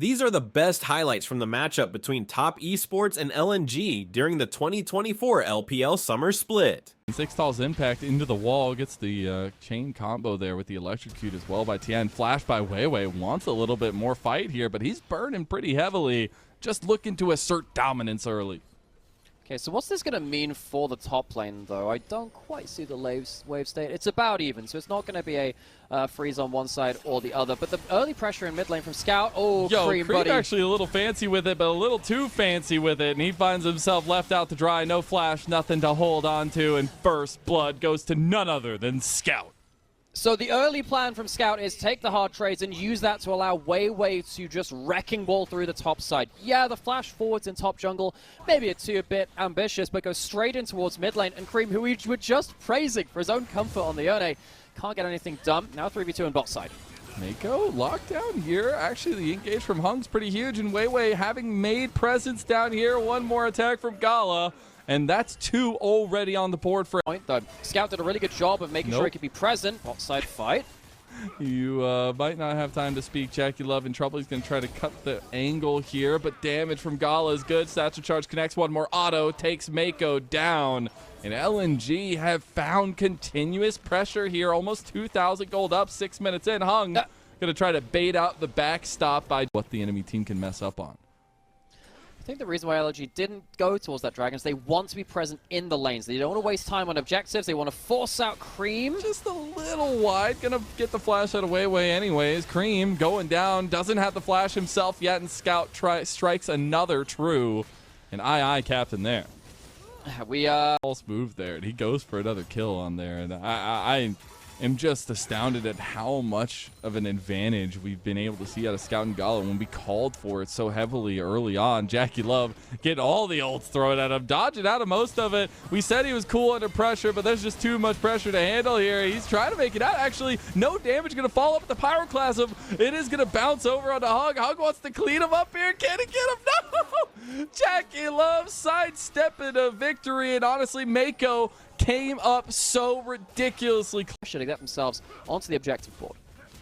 These are the best highlights from the matchup between Top Esports and LNG during the 2024 LPL Summer Split. Sixtal's impact into the wall gets the chain combo there with the electrocute as well by Tien. Flash by Weiwei wants a little bit more fight here, but he's burning pretty heavily, just looking to assert dominance early. Okay, so what's this going to mean for the top lane, though? I don't quite see the wave state. It's about even, so it's not going to be a freeze on one side or the other. But the early pressure in mid lane from Scout, Cream, buddy. Actually a little fancy with it, but a little too fancy with it, and he finds himself left out to dry. No flash, nothing to hold on to, and first blood goes to none other than Scout. So the early plan from Scout is take the hard trades and use that to allow Weiwei to just wrecking ball through the top side. Yeah, the flash forwards in top jungle, maybe a bit ambitious, but goes straight in towards mid lane. And Cream, who we were just praising for his own comfort on the Yone, can't get anything done. Now 3v2 on bot side. Mako locked down here. Actually, the engage from Hung's pretty huge, and Weiwei having made presence down here. One more attack from Gala. And that's 2 already on the board for point, though. Scout did a really good job of making sure he could be present. Bot side fight. You might not have time to speak. Jackie Love in trouble. He's going to try to cut the angle here, but damage from Gala is good. Satchel charge connects. One more auto. Takes Mako down. And LNG have found continuous pressure here. Almost 2,000 gold up. 6 minutes in. Hung going to try to bait out the backstop by what the enemy team can mess up on. I think the reason why LNG didn't go towards that dragon is they want to be present in the lanes. They don't want to waste time on objectives. They want to force out Cream. Just a little wide. Gonna get the flash out of Weiwei anyways. Cream going down. Doesn't have the flash himself yet, and Scout strikes another true. And II captain there. We false move there, and he goes for another kill on there. And I am just astounded at how much of an advantage we've been able to see out of Scout and Gala when we called for it so heavily early on. Jackie Love getting all the ults thrown at him, dodging out of most of it. We said he was cool under pressure, but there's just too much pressure to handle here. He's trying to make it out. Actually, no damage going to fall up at the Pyroclasm. It is going to bounce over onto Hug. Hug wants to clean him up here. Can he get him? No! Jackie Love sidestepping a victory, and honestly, Mako came up so ridiculously close to get themselves onto the objective board.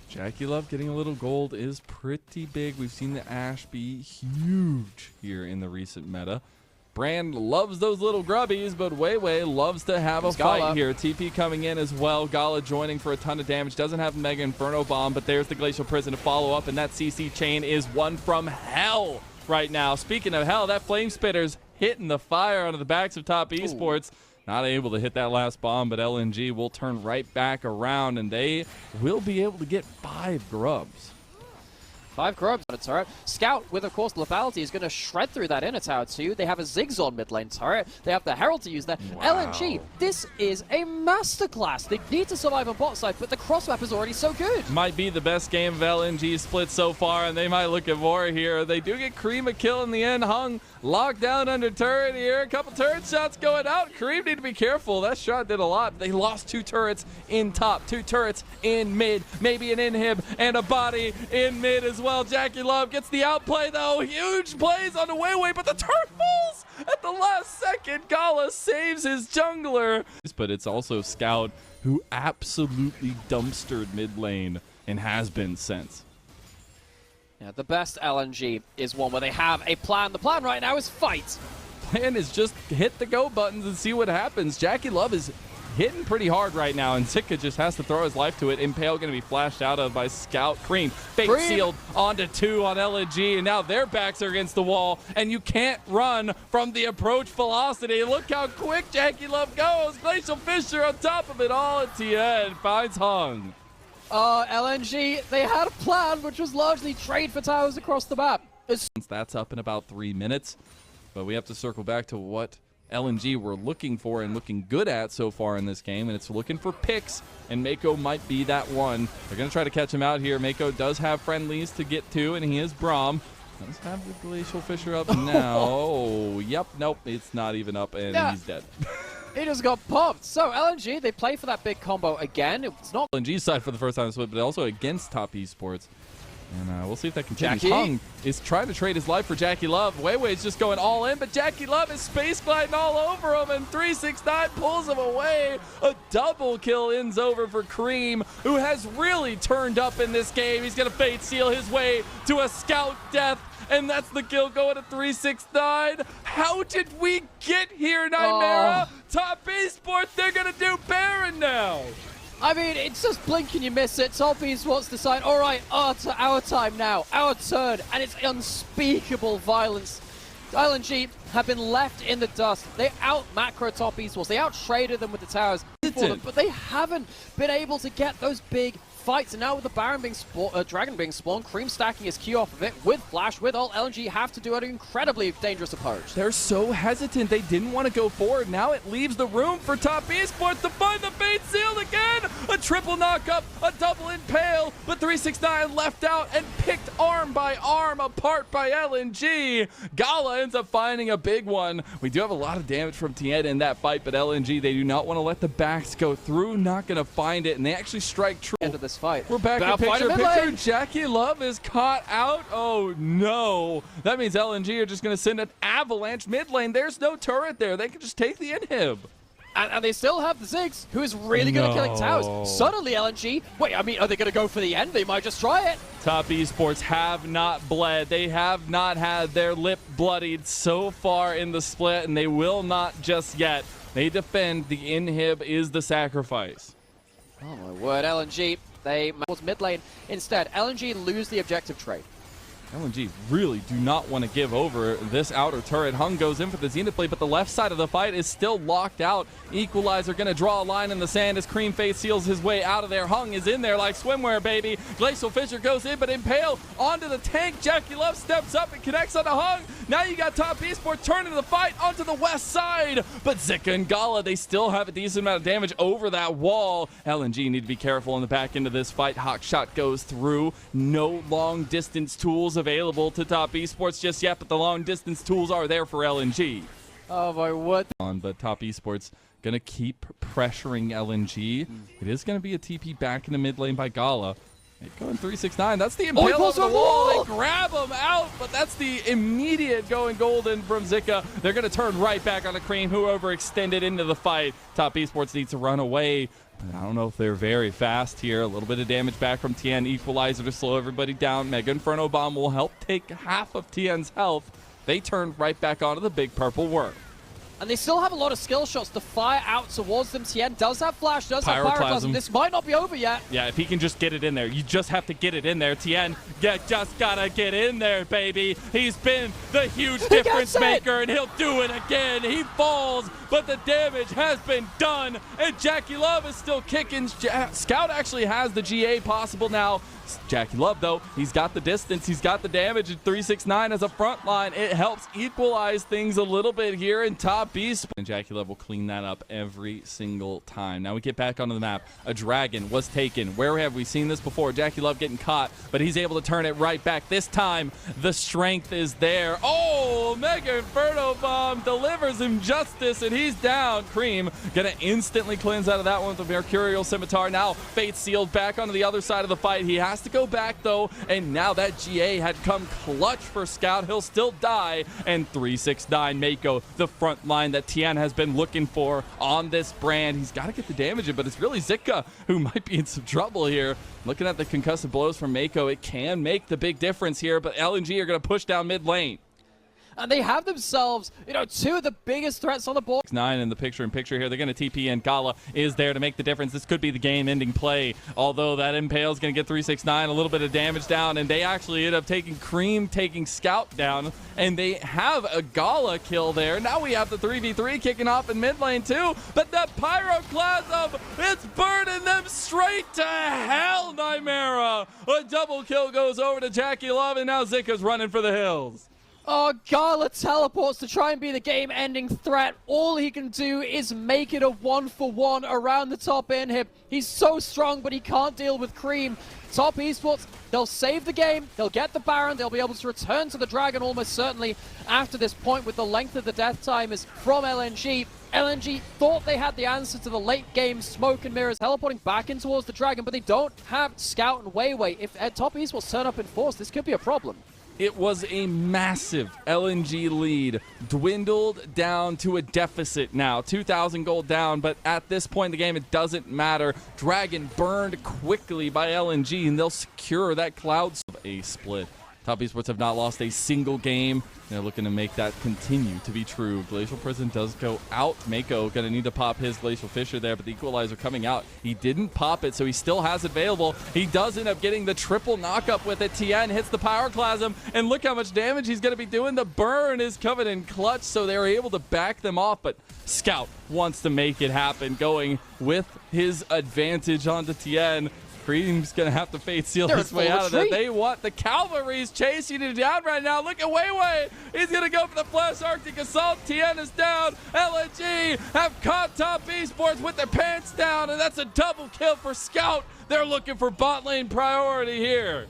Jackie Love getting a little gold is pretty big. We've seen the Ashe be huge here in the recent meta. Brand loves those little grubbies, but Weiwei loves to have a fight here. TP coming in as well. Gala joining for a ton of damage. Doesn't have the Mega Inferno Bomb, but there's the Glacial Prison to follow up, and that CC chain is one from hell right now. Speaking of hell, that Flame Spitter's hitting the fire onto the backs of Top Esports. Not able to hit that last bomb, but LNG will turn right back around, and they will be able to get 5 grubs. 5 grubs on a turret. Scout, with of course lethality, is going to shred through that inner tower too. They have a Ziggs on mid lane turret. They have the Herald to use there. Wow. LNG, this is a masterclass. They need to survive on bot side, but the cross map is already so good. Might be the best game of LNG split so far, and they might look at more here. They do get Cream a kill in the end. Hung locked down under turret here. A couple turret shots going out. Cream need to be careful. That shot did a lot. They lost 2 turrets in top, 2 turrets in mid, maybe an inhib and a body in mid as well. Jackie Love gets the outplay though. Huge plays on the Weiwei, but the turret falls at the last second. Gala saves his jungler. But it's also Scout who absolutely dumpstered mid lane and has been since. Yeah, the best LNG is one where they have a plan. The plan right now is fight. Plan is just hit the go buttons and see what happens. Jackie Love is hitting pretty hard right now, and Sitka just has to throw his life to it. Impale going to be flashed out of by Scout. Cream fate sealed onto 2 on LNG, and now their backs are against the wall, and you can't run from the approach velocity. Look how quick Jackie Love goes. Glacial Fissure on top of it all, and Tien finds Hung. LNG, they had a plan, which was largely trade for towers across the map. That's up in about 3 minutes, but we have to circle back to what LNG were looking for and looking good at so far in this game, and it's looking for picks, and Mako might be that one. They're going to try to catch him out here. Mako does have friendlies to get to, and he is Braum. Does have the Glacial Fissure up now. Oh, yep, nope, it's not even up, and he's dead. He just got popped. So LNG, they play for that big combo again. It's not LNG side for the first time this week, but also against Top Esports. And we'll see if that continues. Jackie? Hung is trying to trade his life for Jackie Love. Weiwei's just going all in, but Jackie Love is space gliding all over him, and 369 pulls him away. A double kill ends over for Cream, who has really turned up in this game. He's going to fate seal his way to a scout death, and that's the kill going to 369. How did we get here, Nightmare? Top Esports, they're going to do Baron now. I mean, it's just blink and you miss it. Top Esports decide, all right, our time now, our turn, and it's unspeakable violence. LNG have been left in the dust. They out-macro Top Esports. They out-traded them with the towers, but they haven't been able to get those big fights. And now with the Baron being Dragon being spawned, Cream stacking his Q off of it with Flash, with ult, LNG have to do an incredibly dangerous approach. They're so hesitant. They didn't want to go forward. Now it leaves the room for Top Esports to find the fate sealed again. A triple knockup, a double impale, but 369 left out and picked arm by arm apart by LNG. Gala ends up finding a big one. We do have a lot of damage from Tien in that fight, but LNG, they do not want to let the backs go through. Not going to find it, and they actually strike true. End of this fight. We're back in picture. Jackie Love is caught out. Oh no. That means LNG are just going to send an avalanche mid lane. There's no turret there. They can just take the inhib. And they still have the Ziggs, who is really good at killing towers. Suddenly LNG, wait, I mean, are they going to go for the end? They might just try it. Top Esports have not bled. They have not had their lip bloodied so far in the split, and they will not just yet. They defend. The inhib is the sacrifice. Oh my word, LNG. They was mid lane. Instead, LNG lose the objective trade. LNG really do not want to give over this outer turret. Hung goes in for the Zenith blade, but the left side of the fight is still locked out. Equalizer going to draw a line in the sand as Cream Face seals his way out of there. Hung is in there like swimwear, baby. Glacial Fissure goes in, but Impale onto the tank. Jackie Love steps up and connects onto Hung. Now you got Top Esports turning the fight onto the west side. But Zika and Gala, they still have a decent amount of damage over that wall. LNG need to be careful in the back end of this fight. Hawkshot goes through. No long distance tools available to Top Esports just yet, but the long distance tools are there for LNG. Oh my word. But Top Esports gonna keep pressuring LNG. It is gonna be a TP back in the mid lane by Gala. Going 369. That's the impale over the wall. They grab him out, but that's the immediate going golden from Zika. They're gonna turn right back on the Cream, who overextended into the fight. Top Esports needs to run away. I don't know if they're very fast here. A little bit of damage back from Tien. Equalizer to slow everybody down. Mega Inferno Bomb will help take half of Tien's health. They turn right back onto the big purple worm. And they still have a lot of skill shots to fire out towards them. Tien does have Flash, does have Pyroclasm. This might not be over yet. Yeah, if he can just get it in there. You just have to get it in there. Tien, you just gotta get in there, baby. He's been the huge difference maker, and he'll do it again. He falls, but the damage has been done, and Jackie Love is still kicking. Scout actually has the GA possible now. Jackie Love, though, he's got the distance, he's got the damage, and 369 as a front line. It helps equalize things a little bit here in Top Esports. And Jackie Love will clean that up every single time. Now we get back onto the map. A dragon was taken. Where have we seen this before? Jackie Love getting caught, but he's able to turn it right back. This time, the strength is there. Oh, Mega Inferno Bomb delivers him justice, and he's down. Cream gonna instantly cleanse out of that one with the Mercurial Scimitar. Now, Fate sealed back onto the other side of the fight. He has to go back though, and now that GA had come clutch for Scout. He'll still die, and 369 Mako, the front line that Tien has been looking for on this brand. He's got to get the damage in, but it's really Zika who might be in some trouble here. Looking at the concussive blows from Mako, it can make the big difference here, but LNG are going to push down mid lane. And they have themselves, two of the biggest threats on the board. 9 in the picture-in-picture here. They're going to TP, and Gala is there to make the difference. This could be the game-ending play, although that Impale is going to get 369, a little bit of damage down, and they actually end up taking Cream, taking Scout down, and they have a Gala kill there. Now we have the 3v3 kicking off in mid lane too, but the Pyroclasm, it's burning them straight to hell, Nightmare. A double kill goes over to Jackie Love, and now Zika's running for the hills. Oh, Gala teleports to try and be the game-ending threat. All he can do is make it a 1-for-1 around the top inhib. He's so strong, but he can't deal with Cream. Top Esports, they'll save the game, they'll get the Baron, they'll be able to return to the Dragon almost certainly after this point with the length of the death time is from LNG. LNG thought they had the answer to the late game smoke and mirrors, teleporting back in towards the Dragon, but they don't have Scout and Weiwei. If Top Esports turn up in force, this could be a problem. It was a massive LNG lead, dwindled down to a deficit now. 2,000 gold down, but at this point in the game, it doesn't matter. Dragon burned quickly by LNG, and they'll secure that cloud of a split. Top Esports have not lost a single game. They're looking to make that continue to be true. Glacial Prison does go out. Mako going to need to pop his Glacial Fissure there, but the Equalizer coming out. He didn't pop it, so he still has it available. He does end up getting the triple knockup with it. TN hits the Pyroclasm, and look how much damage he's going to be doing. The burn is coming in clutch, so they were able to back them off, but Scout wants to make it happen, going with his advantage onto TN. Cream's going to have to fate seal his way out of that. They want the cavalry's chasing it down right now. Look at Weiwei. He's going to go for the Flash Arctic Assault. TN is down. LNG have caught Top Esports with their pants down, and that's a double kill for Scout. They're looking for bot lane priority here.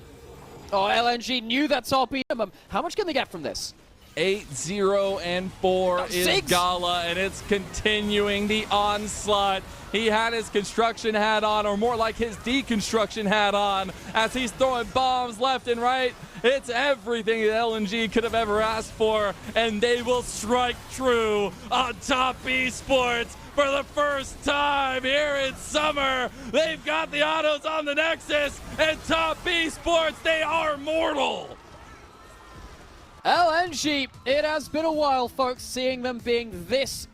Oh, LNG knew that top minimum. How much can they get from this? 8-0-4 is Gala, and it's continuing the onslaught. He had his construction hat on, or more like his deconstruction hat on, as he's throwing bombs left and right. It's everything that LNG could have ever asked for, and they will strike true on Top Esports for the first time here in summer. They've got the autos on the Nexus, and Top Esports, they are mortal. LNG, it has been a while, folks, seeing them being this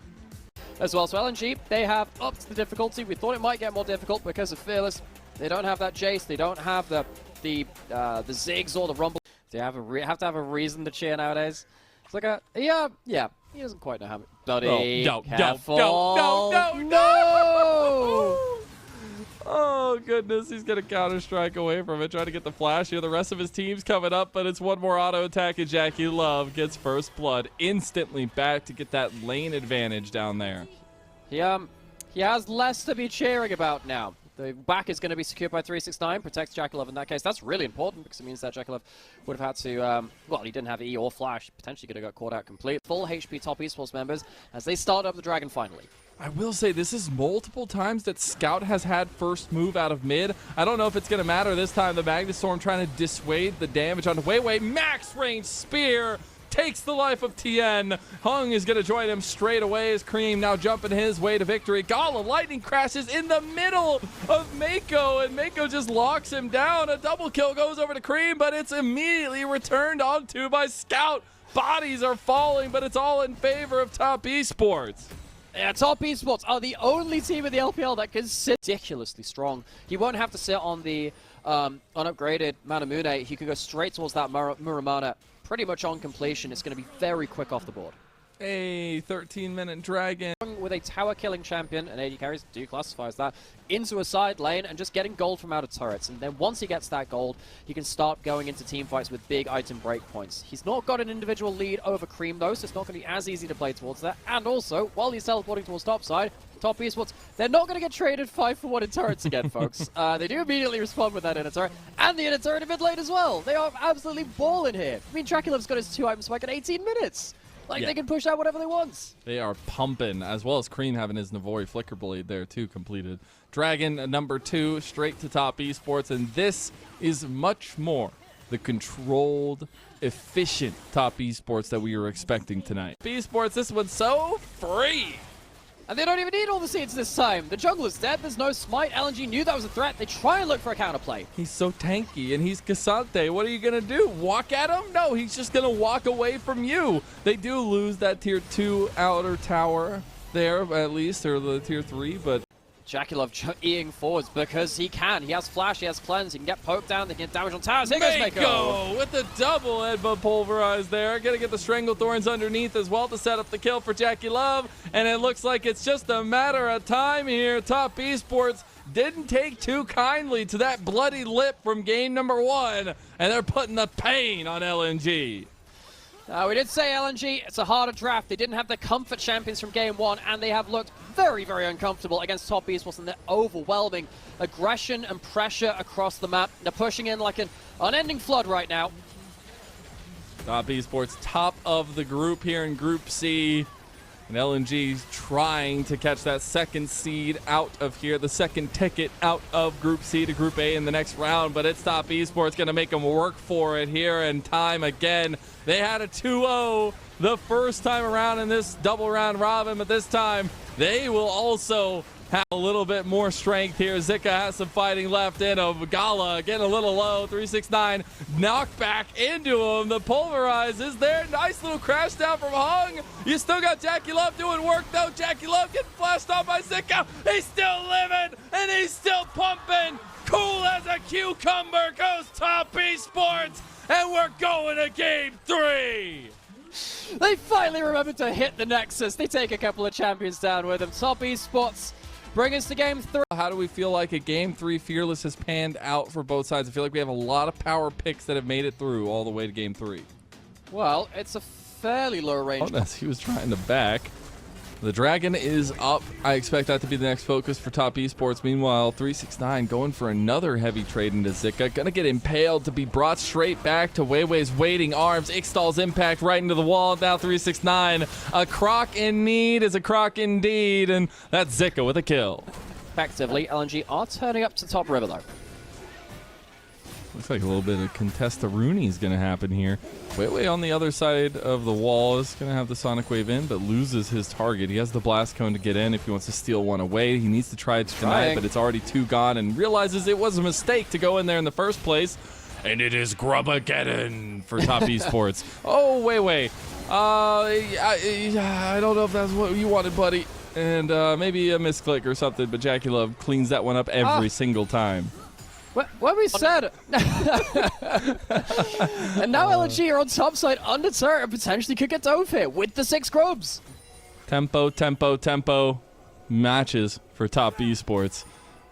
as well. So LNG, they have upped the difficulty. We thought it might get more difficult because of Fearless. They don't have that Jace. They don't have the Ziggs or the Rumble. They have to have a reason to cheer nowadays. It's like a yeah. He doesn't quite know how. Bloody careful! No! Oh, goodness. He's going to counter-strike away from it, trying to get the flash here. The rest of his team's coming up, but it's one more auto attack, and Jackie Love gets first blood instantly back to get that lane advantage down there. He has less to be cheering about now. The back is going to be secured by 369, protects Jackie Love in that case. That's really important because it means that Jackie Love would have had to, well, he didn't have E or Flash, potentially could have got caught out complete. Full HP Top Esports members as they start up the Dragon finally. I will say this is multiple times that Scout has had first move out of mid. I don't know if it's going to matter this time. The Magnustorm trying to dissuade the damage onto Weiwei. Max range spear takes the life of TN. Hung is going to join him straight away as Cream now jumping his way to victory. Gala lightning crashes in the middle of Mako, and Mako just locks him down. A double kill goes over to Cream, but it's immediately returned onto by Scout. Bodies are falling, but it's all in favor of Top Esports. Yeah, Top Esports are the only team in the LPL that can sit ridiculously strong. He won't have to sit on the unupgraded Manamune. He can go straight towards that Muramana pretty much on completion. It's going to be very quick off the board. A 13-minute Dragon. With a tower-killing champion, and AD carries do classify as that, into a side lane and just getting gold from out of turrets. And then once he gets that gold, he can start going into team fights with big item breakpoints. He's not got an individual lead over Cream, though, so it's not going to be as easy to play towards that. And also, while he's teleporting towards top side, Top Esports, they're not going to get traded 5-for-1 in turrets again, folks. They do immediately respond with that inner turret, and the inner turret in mid lane as well. They are absolutely balling here. I mean, Draculov's got his 2-item spike in 18 minutes. Like, they can push out whatever they want. They are pumping, as well as Cream having his Navori Flicker Blade there, too, completed. Dragon, number 2, straight to Top Esports, and this is much more the controlled, efficient Top Esports that we were expecting tonight. Esports, this one's so free. And they don't even need all the seeds this time. The jungle is dead, there's no smite. LNG knew that was a threat. They try and look for a counterplay. He's so tanky, and he's Cassante. What are you going to do? Walk at him? No, he's just going to walk away from you. They do lose that tier 2 outer tower there, at least, or the tier 3, but Jackie Love E-ing forwards because he can. He has flash, he has cleanse, he can get poked down, they can get damage on towers. Here goes Mako with the double headbutt pulverized there. Gonna get the Stranglethorns underneath as well to set up the kill for Jackie Love. And it looks like it's just a matter of time here. Top Esports didn't take too kindly to that bloody lip from game number 1. And they're putting the pain on LNG. We did say LNG, it's a harder draft. They didn't have the comfort champions from game 1, and they have looked very, very uncomfortable against Top Esports, and they're overwhelming aggression and pressure across the map. They're pushing in like an unending flood right now. Top Esports, top of the group here in Group C. And LNG's trying to catch that second seed out of here, the second ticket out of Group C to Group A in the next round. But it's Top Esports going to make them work for it here, and time again. They had a 2-0 the first time around in this double round robin, but this time they will also have a little bit more strength here. Zika has some fighting left in him. Gala getting a little low. 369 knockback into him. The pulverize is there. Nice little crash down from Hung. You still got Jackie Love doing work though. Jackie Love getting flashed off by Zika. He's still living and he's still pumping. Cool as a cucumber goes Top Esports, and we're going to game 3. They finally remembered to hit the Nexus. They take a couple of champions down with them. Top Esports bring us to game 3. How do we feel like a game 3 Fearless has panned out for both sides? I feel like we have a lot of power picks that have made it through all the way to game 3. Well, it's a fairly low range. Oh, that's, he was trying to back. The Dragon is up. I expect that to be the next focus for Top Esports. Meanwhile, 369 going for another heavy trade into Zika. Gonna get impaled to be brought straight back to Weiwei's waiting arms. Ixtal's impact right into the wall. Now 369. A croc in need is a croc indeed. And that's Zika with a kill. Effectively, LNG are turning up to top river though. Looks like a little bit of contest-a-rooney is going to happen here. Weiwei on the other side of the wall is going to have the Sonic Wave in, but loses his target. He has the Blast Cone to get in if he wants to steal one away. He needs to try to deny it, but it's already 2 gone, and realizes it was a mistake to go in there in the first place. And it is Grubageddon for Top Esports. Oh, Weiwei. I don't know if that's what you wanted, buddy. And maybe a misclick or something, but Jackie Love cleans that one up every single time. What we said. And now LNG are on top side, undeterred, and potentially could get dove here with the 6 grubs. Tempo, tempo, tempo matches for Top Esports.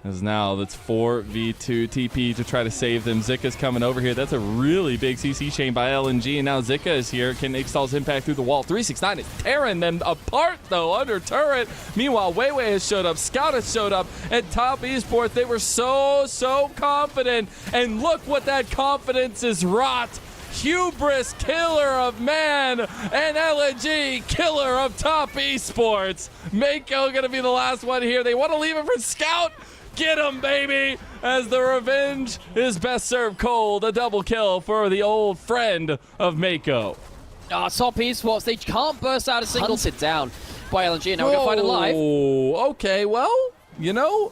As now that's 4v2 TP to try to save them. Zika's coming over here. That's a really big CC chain by LNG, and now Zika is here. Can Ixtal's impact through the wall? 369 is tearing them apart, though, under turret. Meanwhile, Weiwei has showed up. Scout has showed up. At Top Esports, they were so confident. And look what that confidence is wrought. Hubris, killer of man, and LNG, killer of Top Esports. Mako gonna be the last one here. They want to leave it for Scout. Get him, baby, as the revenge is best served cold. A double kill for the old friend of Mako. Top Esports, they can't burst out a single. Hunted down by LNG, and now we're going to find it live. Oh, okay, well, you know,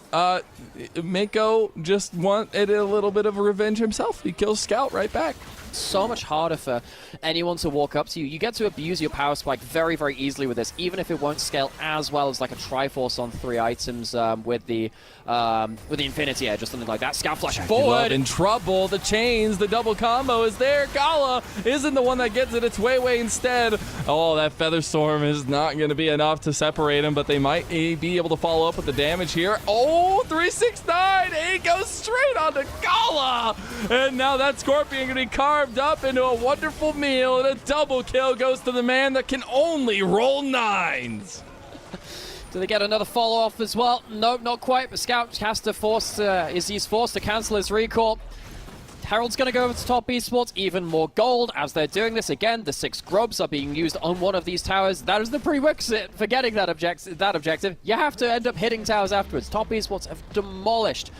Mako just wanted a little bit of a revenge himself. He kills Scout right back. So much harder for anyone to walk up to you. You get to abuse your power spike very, very easily with this, even if it won't scale as well as like a Triforce on 3 items with the Infinity Edge or something like that. Scout flash forward. In trouble. The chains, the double combo is there. Gala isn't the one that gets it. It's Weiwei instead. Oh, that Feather Storm is not going to be enough to separate him, but they might be able to follow up with the damage here. Oh, 369. He goes straight onto Gala. And now that Scorpion going to be carved up into a wonderful meal, and a double kill goes to the man that can only roll 9s. Do they get another follow-off as well? Nope, not quite, but Scout has to he's forced to cancel his recall. Herald's going to go over to Top Esports, even more gold. As they're doing this again, the 6 grubs are being used on one of these towers. That is the prerequisite for getting that objective. You have to end up hitting towers afterwards. Top Esports have demolished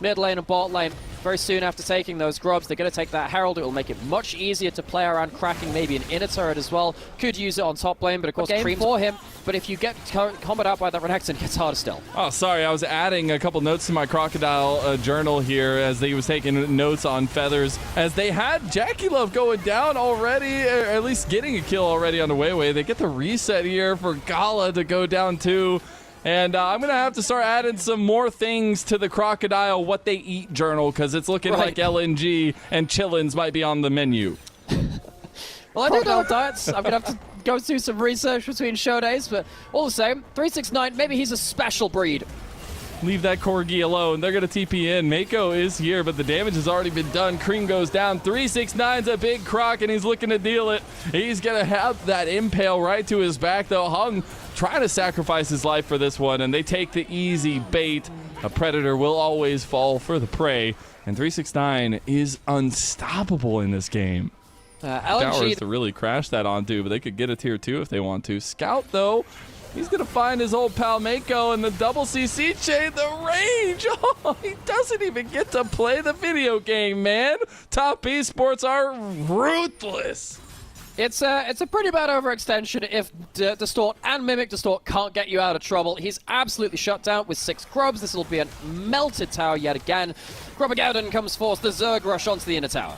mid lane and bot lane very soon after taking those grubs. They're going to take that Herald. It will make it much easier to play around cracking maybe an inner turret as well. Could use it on top lane, but of course game for him. But if you get comboed out by that Renekton, it gets harder still. Oh, sorry. I was adding a couple notes to my Crocodile journal here as he was taking notes on Feathers. As they had Jackie Love going down already, or at least getting a kill already on the Weiwei. They get the reset here for Gala to go down too. And I'm going to have to start adding some more things to the Crocodile What They Eat journal, because it's looking like LNG and chillins might be on the menu. Well, I do know diets. I'm going to have to go through some research between show days, but all the same, 369, maybe he's a special breed. Leave that Corgi alone. They're going to TP in. Mako is here, but the damage has already been done. Cream goes down. 369's a big croc, and he's looking to deal it. He's going to have that impale right to his back, though. Hung trying to sacrifice his life for this one, and they take the easy bait. A predator will always fall for the prey, and 369 is unstoppable in this game. Towers to really crash that onto, but they could get a tier 2 if they want to. Scout, though, he's going to find his old pal Mako and the double CC chain, the range. Oh, he doesn't even get to play the video game, man. Top Esports are ruthless. It's a pretty bad overextension if Distort and Mimic Distort can't get you out of trouble. He's absolutely shut down with 6 Grubs. This will be a melted tower yet again. Grubageddon comes forth, the Zerg rush onto the inner tower.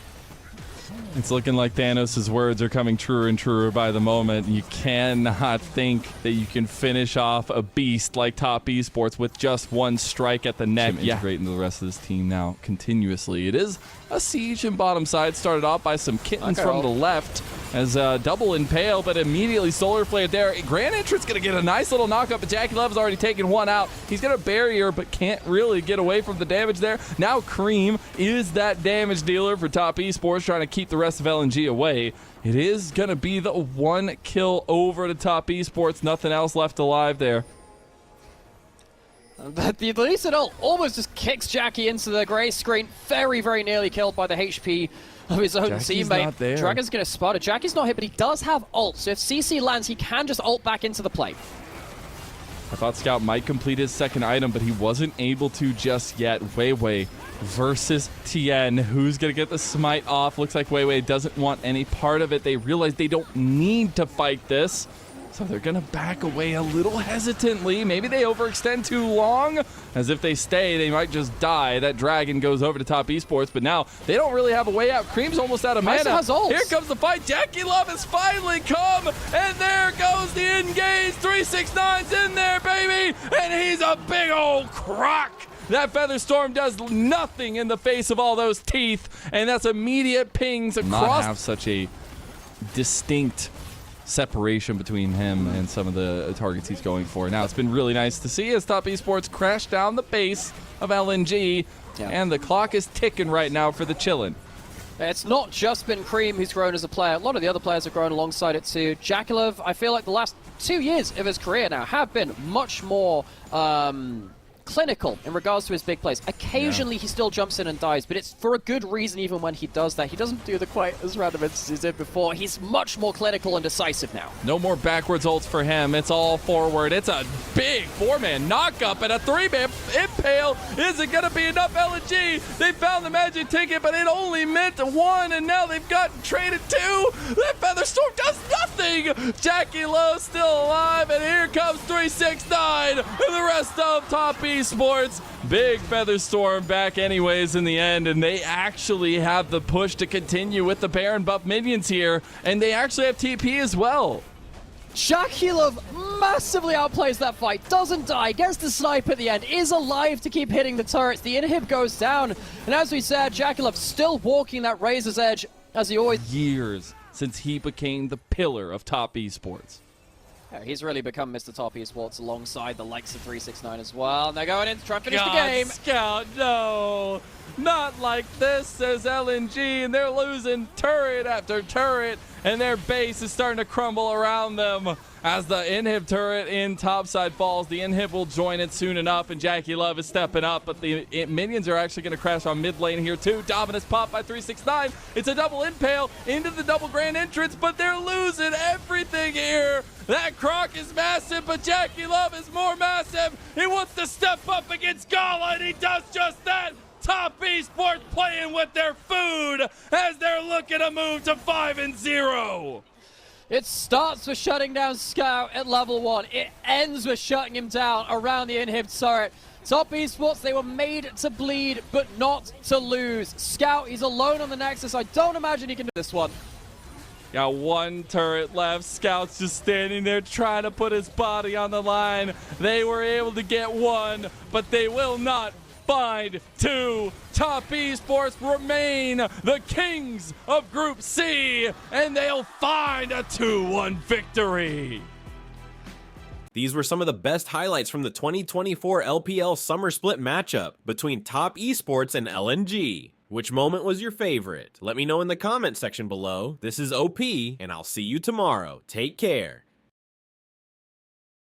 It's looking like Thanos' words are coming truer and truer by the moment. You cannot think that you can finish off a beast like Top Esports with just one strike at the neck. Integrate into the rest of this team now continuously. It is a siege in bottom side, started off by some kittens from the left as double impale, but immediately solar flare there. Grand Entrance going to get a nice little knockup, but Jackie Love has already taken one out. He's got a barrier, but can't really get away from the damage there. Now Cream is that damage dealer for Top Esports, trying to keep the rest of LNG away. It is going to be the one kill over to Top Esports. Nothing else left alive there. The Lucidol almost just kicks Jackie into the gray screen. Very, very nearly killed by the HP of his own teammate. Dragon's going to spot it. Jackie's not hit, but he does have ult. So if CC lands, he can just ult back into the play. I thought Scout might complete his second item, but he wasn't able to just yet. Weiwei versus Tien. Who's going to get the smite off? Looks like Weiwei doesn't want any part of it. They realize they don't need to fight this. So they're going to back away a little hesitantly. Maybe they overextend too long. As if they stay, they might just die. That dragon goes over to Top Esports, but now they don't really have a way out. Cream's almost out of mana. Here comes the fight. Jackie Love has finally come, and there goes the engage. 369's in there, baby, and he's a big old croc. That Feather Storm does nothing in the face of all those teeth, and that's immediate pings across. Not have such a distinct separation between him and some of the targets he's going for. Now it's been really nice to see as Top Esports crash down the base of LNG, and the clock is ticking right now for the chillin'. It's not just been Cream who's grown as a player. A lot of the other players have grown alongside it too. Jakilov, I feel like the last 2 years of his career now have been much more clinical in regards to his big plays. Occasionally he still jumps in and dies, but it's for a good reason. Even when he does that, he doesn't do the quite as random as he did before. He's much more clinical and decisive now. No more backwards ults for him. It's all forward. It's a big 4-man knockup and a 3-man impale. Is it going to be enough? LNG, they found the magic ticket, but it only meant 1, and now they've gotten traded 2. That Featherstorm does nothing. Jackie Lowe still alive, and here comes 369 and the rest of Top Esports. Big Featherstorm back anyways in the end, and they actually have the push to continue with the Baron buff minions here, and they actually have TP as well. Jakilov massively outplays that fight, doesn't die, gets the snipe at the end, is alive to keep hitting the turrets. The inhib goes down, and as we said, Jakilov still walking that razor's edge as he always... Years since he became the pillar of Top Esports. He's really become Mr. Top Esports alongside the likes of 369 as well. And they're going in to try and finish the game. Scout, no. Not like this, says LNG, and they're losing turret after turret, and their base is starting to crumble around them. As the inhib turret in topside falls, the inhib will join it soon enough, and Jackie Love is stepping up, but the minions are actually going to crash on mid lane here too. Dominus pop by 369. It's a double impale into the double grand entrance, but they're losing everything here. That croc is massive, but Jackie Love is more massive. He wants to step up against Gala, and he does just that. Top Esports playing with their food as they're looking to move to 5-0. It starts with shutting down Scout at level 1. It ends with shutting him down around the inhib turret. Top Esports, they were made to bleed, but not to lose. Scout, he's alone on the Nexus. I don't imagine he can do this one. Got one turret left. Scout's just standing there trying to put his body on the line. They were able to get one, but they will not find 2. Top Esports remain the kings of Group C, and they'll find a 2-1 victory. These were some of the best highlights from the 2024 LPL Summer Split matchup between Top Esports and LNG. Which moment was your favorite? Let me know in the comment section below. This is OP, and I'll see you tomorrow. Take care.